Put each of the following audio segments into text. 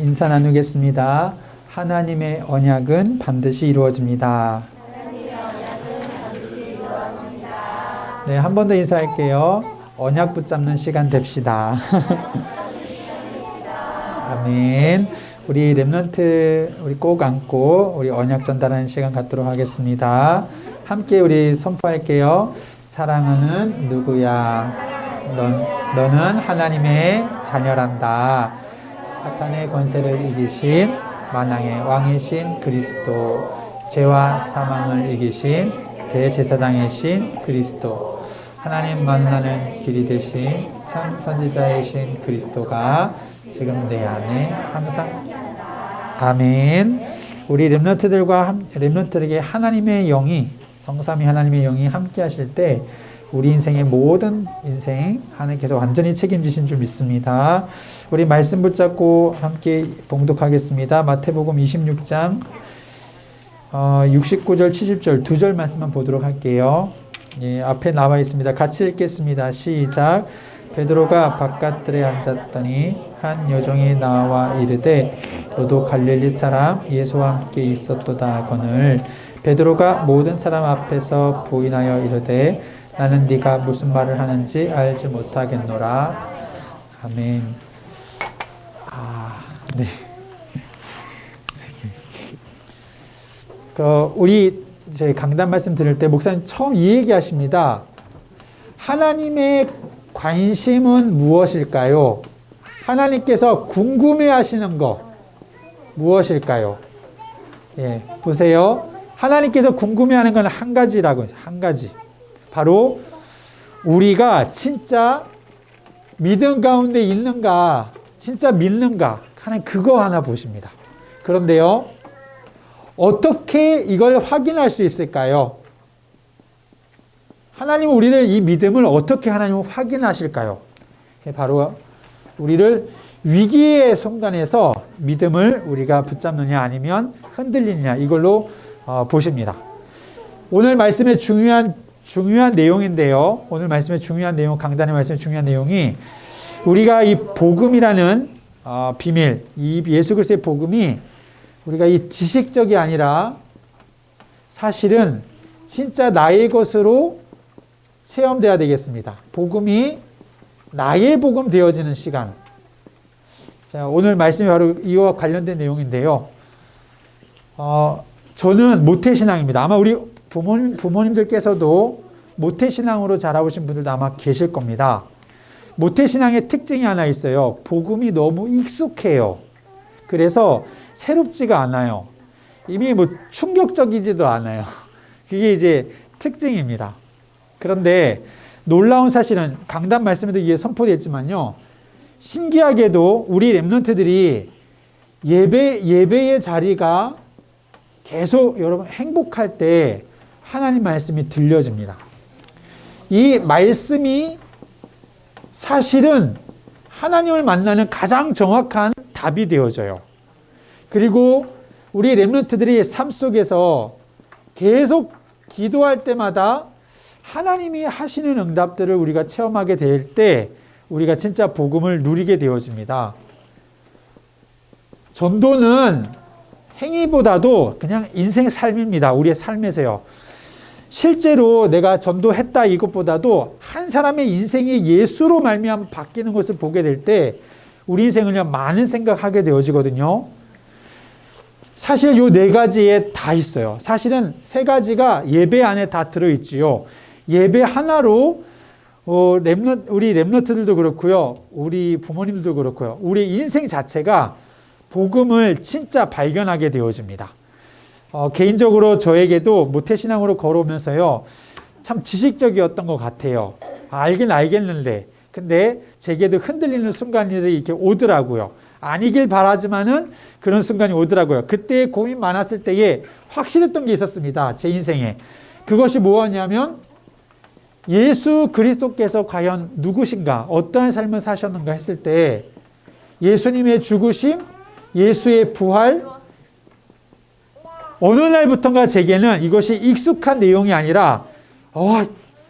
인사 나누겠습니다. 하나님의 언약은 반드시 이루어집니다. 네, 한 번 더 인사할게요. 언약 붙잡는 시간 됩시다. 아멘. 우리 렘넌트 우리 꼭 안고 우리 언약 전달하는 시간 갖도록 하겠습니다. 함께 우리 선포할게요. 사랑하는 누구야? 너는 하나님의 자녀란다. 사탄의 권세를 이기신 만왕의 왕이신 그리스도, 죄와 사망을 이기신 대제사장이신 그리스도, 하나님 만나는 길이 되신 참 선지자이신 그리스도가 지금 내 안에 항상. 아멘. 우리 렘넌트들에게 하나님의 영이, 성삼위 하나님의 영이 함께 하실 때 우리 인생의 모든 인생 하나님께서 완전히 책임지신 줄 믿습니다. 우리 말씀 붙잡고 함께 봉독하겠습니다. 마태복음 26장 69절 70절 두 절 말씀만 보도록 할게요. 예, 앞에 나와 있습니다. 같이 읽겠습니다. 시작. 베드로가 바깥들에 앉았더니 한 여종이 나와 이르되 너도 갈릴리 사람 예수와 함께 있었도다 하거늘 베드로가 모든 사람 앞에서 부인하여 이르되 나는 네가 무슨 말을 하는지 알지 못하겠노라. 아멘. 네. 우리 저희 강단 말씀 들을 때 목사님 처음 이 얘기 하십니다. 하나님의 관심은 무엇일까요? 하나님께서 궁금해 하시는 거 무엇일까요? 예, 보세요. 하나님께서 궁금해 하는 건 한 가지라고요. 한 가지. 바로 우리가 진짜 믿음 가운데 있는가, 진짜 믿는가 하는 그거 하나 보십니다. 그런데요, 어떻게 이걸 확인할 수 있을까요? 하나님은 우리를 이 믿음을 어떻게 하나님은 확인하실까요? 바로 우리를 위기의 순간에서 믿음을 우리가 붙잡느냐 아니면 흔들리느냐 이걸로 보십니다. 오늘 말씀의 중요한 내용인데요. 오늘 말씀의 중요한 내용, 강단의 말씀의 중요한 내용이 우리가 이 복음이라는 비밀, 이 예수 그리스도의 복음이 우리가 이 지식적이 아니라 사실은 진짜 나의 것으로 체험돼야 되겠습니다. 복음이 나의 복음 되어지는 시간. 자, 오늘 말씀이 바로 이와 관련된 내용인데요. 저는 모태신앙입니다. 아마 우리 부모님들께서도 모태신앙으로 자라오신 분들도 아마 계실 겁니다. 모태신앙의 특징이 하나 있어요. 복음이 너무 익숙해요. 그래서 새롭지가 않아요. 이미 충격적이지도 않아요. 그게 이제 특징입니다. 그런데 놀라운 사실은 강단 말씀에도 이게 선포됐지만요. 신기하게도 우리 렘넌트들이 예배의 자리가 계속 여러분 행복할 때 하나님 말씀이 들려집니다. 이 말씀이 사실은 하나님을 만나는 가장 정확한 답이 되어져요. 그리고 우리 렘넌트들이 삶 속에서 계속 기도할 때마다 하나님이 하시는 응답들을 우리가 체험하게 될 때 우리가 진짜 복음을 누리게 되어집니다. 전도는 행위보다도 그냥 인생 삶입니다. 우리의 삶에서요. 실제로 내가 전도했다 이것보다도 한 사람의 인생이 예수로 말미암아 바뀌는 것을 보게 될 때 우리 인생을 많은 생각하게 되어지거든요. 사실 요 네 가지에 다 있어요. 사실은 세 가지가 예배 안에 다 들어있지요. 예배 하나로 우리 렘넌트들도 그렇고요. 우리 부모님들도 그렇고요. 우리 인생 자체가 복음을 진짜 발견하게 되어집니다. 개인적으로 저에게도 모태신앙으로 걸어오면서요. 참 지식적이었던 것 같아요. 알긴 알겠는데 근데 제게도 흔들리는 순간들이 이렇게 오더라고요. 아니길 바라지만은 그런 순간이 오더라고요. 그때 고민 많았을 때에 확실했던 게 있었습니다. 제 인생에. 그것이 무엇이냐면 예수 그리스도께서 과연 누구신가, 어떠한 삶을 사셨는가 했을 때 예수님의 죽으심, 예수의 부활, 어느 날부턴가 제게는 이것이 익숙한 내용이 아니라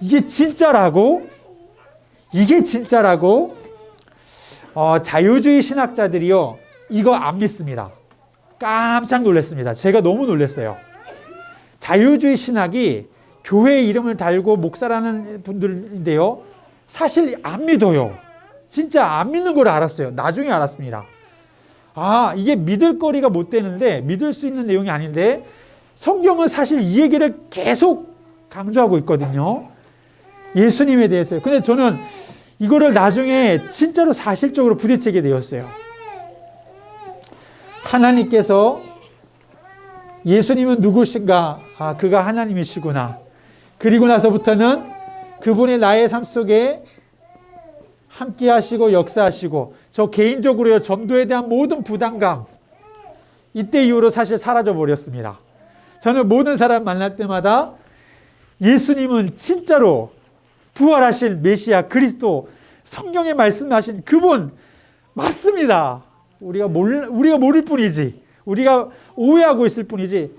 이게 진짜라고? 자유주의 신학자들이요 이거 안 믿습니다. 깜짝 놀랐습니다. 제가 너무 놀랐어요. 자유주의 신학이 교회 이름을 달고 목사라는 분들인데요, 사실 안 믿어요. 진짜 안 믿는 걸 알았어요. 나중에 알았습니다. 아, 이게 믿을 거리가 못 되는데, 믿을 수 있는 내용이 아닌데, 성경은 사실 이 얘기를 계속 강조하고 있거든요. 예수님에 대해서요. 근데 저는 이거를 나중에 진짜로 사실적으로 부딪히게 되었어요. 하나님께서 예수님은 누구신가? 아, 그가 하나님이시구나. 그리고 나서부터는 그분의 나의 삶 속에 함께 하시고 역사하시고, 저 개인적으로요, 전도에 대한 모든 부담감, 이때 이후로 사실 사라져 버렸습니다. 저는 모든 사람 만날 때마다 예수님은 진짜로 부활하신 메시아 그리스도, 성경에 말씀하신 그분 맞습니다. 우리가 모를 뿐이지, 우리가 오해하고 있을 뿐이지,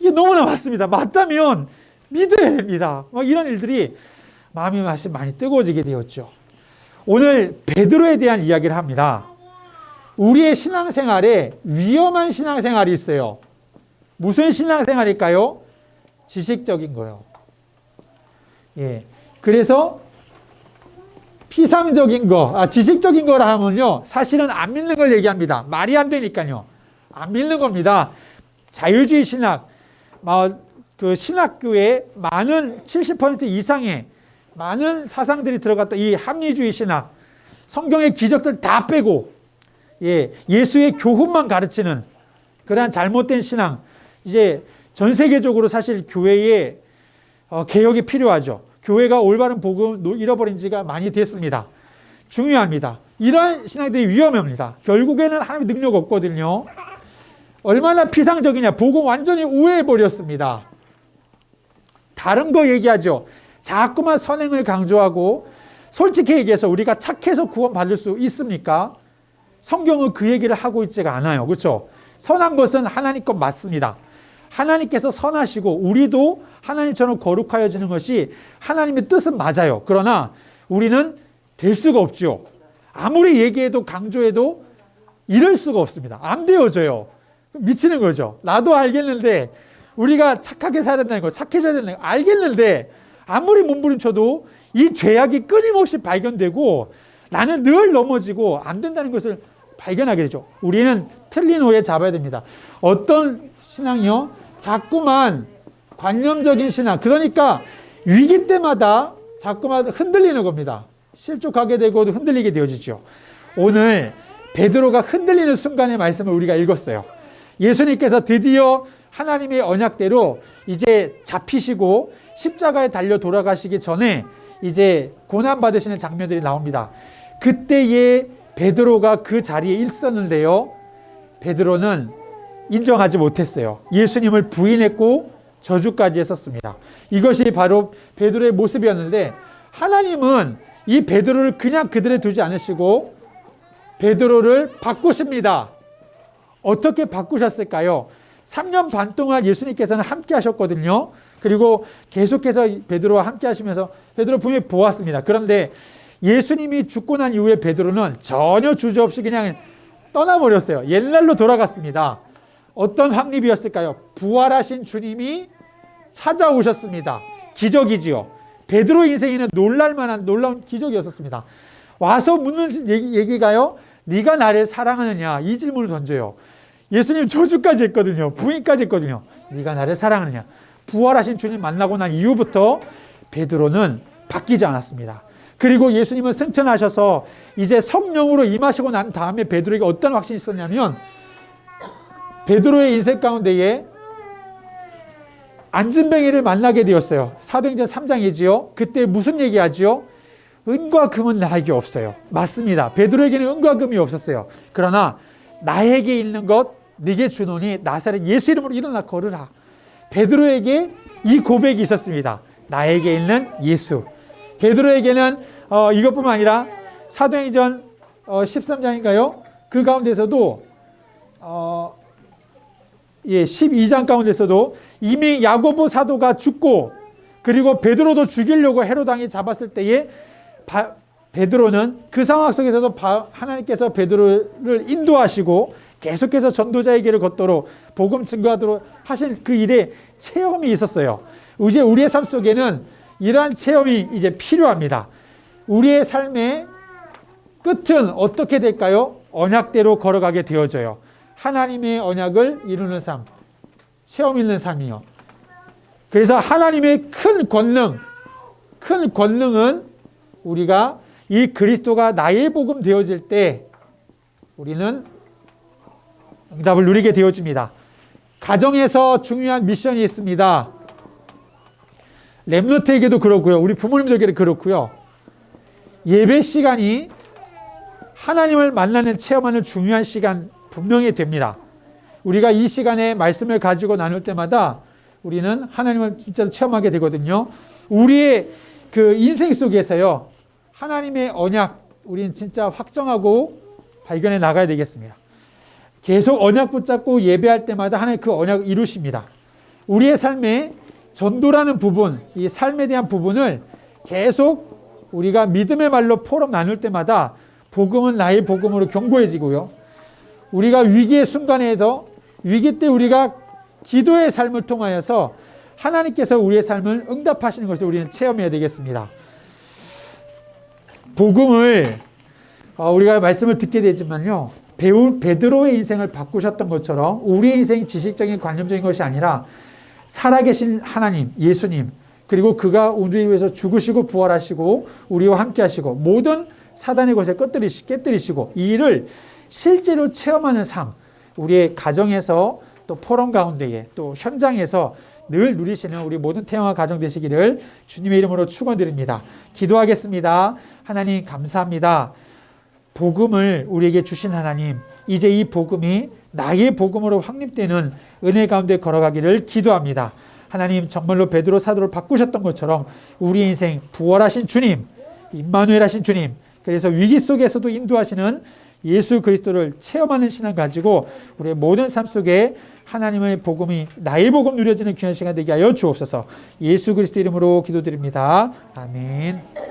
이게 너무나 맞습니다. 맞다면 믿어야 됩니다. 이런 일들이 마음이 많이 뜨거워지게 되었죠. 오늘 베드로에 대한 이야기를 합니다. 우리의 신앙생활에 위험한 신앙생활이 있어요. 무슨 신앙생활일까요? 지식적인 거요. 예. 그래서 피상적인 거, 지식적인 거라 하면요, 사실은 안 믿는 걸 얘기합니다. 말이 안 되니까요. 안 믿는 겁니다. 자유주의 신학, 그 신학교에 많은 70% 이상의 많은 사상들이 들어갔다. 이 합리주의 신학, 성경의 기적들 다 빼고, 예수의 교훈만 가르치는 그러한 잘못된 신앙, 이제 전 세계적으로 사실 교회에 개혁이 필요하죠. 교회가 올바른 복음을 잃어버린 지가 많이 됐습니다. 중요합니다. 이러한 신앙들이 위험합니다. 결국에는 하나님의 능력 없거든요. 얼마나 피상적이냐. 복음 완전히 우회해버렸습니다. 다른 거 얘기하죠. 자꾸만 선행을 강조하고, 솔직히 얘기해서 우리가 착해서 구원받을 수 있습니까? 성경은 그 얘기를 하고 있지가 않아요. 그렇죠? 선한 것은 하나님 것 맞습니다. 하나님께서 선하시고 우리도 하나님처럼 거룩하여지는 것이 하나님의 뜻은 맞아요. 그러나 우리는 될 수가 없죠. 아무리 얘기해도 강조해도 이럴 수가 없습니다. 안 되어져요. 미치는 거죠. 나도 알겠는데, 우리가 착하게 살아야 된다는 거, 착해져야 된다는 거 알겠는데, 아무리 몸부림쳐도 이 죄악이 끊임없이 발견되고 나는 늘 넘어지고 안 된다는 것을 발견하게 되죠. 우리는 틀린 오해 잡아야 됩니다. 어떤 신앙이요? 자꾸만 관념적인 신앙, 그러니까 위기 때마다 자꾸만 흔들리는 겁니다. 실족하게 되고 흔들리게 되어지죠. 오늘 베드로가 흔들리는 순간의 말씀을 우리가 읽었어요. 예수님께서 드디어 하나님의 언약대로 이제 잡히시고 십자가에 달려 돌아가시기 전에 이제 고난받으시는 장면들이 나옵니다. 그때에 베드로가 그 자리에 있었는데요, 베드로는 인정하지 못했어요. 예수님을 부인했고 저주까지 했었습니다. 이것이 바로 베드로의 모습이었는데, 하나님은 이 베드로를 그냥 그대로 두지 않으시고 베드로를 바꾸십니다. 어떻게 바꾸셨을까요? 3년 반 동안 예수님께서는 함께 하셨거든요. 그리고 계속해서 베드로와 함께 하시면서 베드로 분명히 보았습니다. 그런데 예수님이 죽고 난 이후에 베드로는 전혀 주저없이 그냥 떠나버렸어요. 옛날로 돌아갔습니다. 어떤 확립이었을까요? 부활하신 주님이 찾아오셨습니다. 기적이지요. 베드로 인생에는 놀랄만한 놀라운 기적이었습니다. 와서 묻는 얘기가요, 네가 나를 사랑하느냐, 이 질문을 던져요. 예수님 저주까지 했거든요. 부인까지 했거든요. 네가 나를 사랑하느냐. 부활하신 주님 만나고 난 이후부터 베드로는 바뀌지 않았습니다. 그리고 예수님은 승천하셔서 이제 성령으로 임하시고 난 다음에 베드로에게 어떤 확신이 있었냐면, 베드로의 인생 가운데에 안진뱅이를 만나게 되었어요. 사도행전 3장이지요. 그때 무슨 얘기하지요? 은과 금은 나에게 없어요. 맞습니다. 베드로에게는 은과 금이 없었어요. 그러나 나에게 있는 것 네게 주노니 나사렛 예수 이름으로 일어나 걸으라. 베드로에게 이 고백이 있었습니다. 나에게 있는 예수. 베드로에게는 이것뿐만 아니라 사도행전 13장인가요? 그 가운데서도 12장 가운데서도 이미 야고보 사도가 죽고, 그리고 베드로도 죽이려고 헤롯 왕이 잡았을 때에 베드로는 그 상황 속에서도 하나님께서 베드로를 인도하시고 계속해서 전도자의 길을 걷도록 복음 증거하도록 하신 그 일에 체험이 있었어요. 이제 우리의 삶 속에는 이러한 체험이 이제 필요합니다. 우리의 삶의 끝은 어떻게 될까요? 언약대로 걸어가게 되어져요. 하나님의 언약을 이루는 삶, 체험 있는 삶이요. 그래서 하나님의 큰 권능은 우리가 이 그리스도가 나의 복음 되어질 때 우리는 응답을 누리게 되어집니다. 가정에서 중요한 미션이 있습니다. 렘넌트에게도 그렇고요. 우리 부모님들에게도 그렇고요. 예배 시간이 하나님을 만나는 체험하는 중요한 시간 분명히 됩니다. 우리가 이 시간에 말씀을 가지고 나눌 때마다 우리는 하나님을 진짜로 체험하게 되거든요. 우리의 그 인생 속에서요, 하나님의 언약, 우리는 진짜 확정하고 발견해 나가야 되겠습니다. 계속 언약 붙잡고 예배할 때마다 하나님 그 언약을 이루십니다. 우리의 삶에 전도라는 부분, 이 삶에 대한 부분을 계속 우리가 믿음의 말로 포럼 나눌 때마다 복음은 나의 복음으로 견고해지고요. 우리가 위기의 순간에도 위기 때 우리가 기도의 삶을 통하여서 하나님께서 우리의 삶을 응답하시는 것을 우리는 체험해야 되겠습니다. 복음을 우리가 말씀을 듣게 되지만요. 베드로의 인생을 바꾸셨던 것처럼 우리의 인생이 지식적인 관념적인 것이 아니라 살아계신 하나님, 예수님, 그리고 그가 우리를 위해서 죽으시고 부활하시고 우리와 함께 하시고 모든 사단의 것을 깨뜨리시고 이 일을 실제로 체험하는 삶, 우리의 가정에서 또 포럼 가운데에 또 현장에서 늘 누리시는 우리 모든 태영아 가정 되시기를 주님의 이름으로 축원드립니다. 기도하겠습니다. 하나님 감사합니다. 복음을 우리에게 주신 하나님, 이제 이 복음이 나의 복음으로 확립되는 은혜 가운데 걸어가기를 기도합니다. 하나님 정말로 베드로 사도를 바꾸셨던 것처럼 우리 인생 부활하신 주님, 임마누엘 하신 주님, 그래서 위기 속에서도 인도하시는 예수 그리스도를 체험하는 신앙 가지고 우리의 모든 삶 속에 하나님의 복음이 나의 복음 누려지는 귀한 시간 되게 하여 주옵소서. 예수 그리스도 이름으로 기도드립니다. 아멘.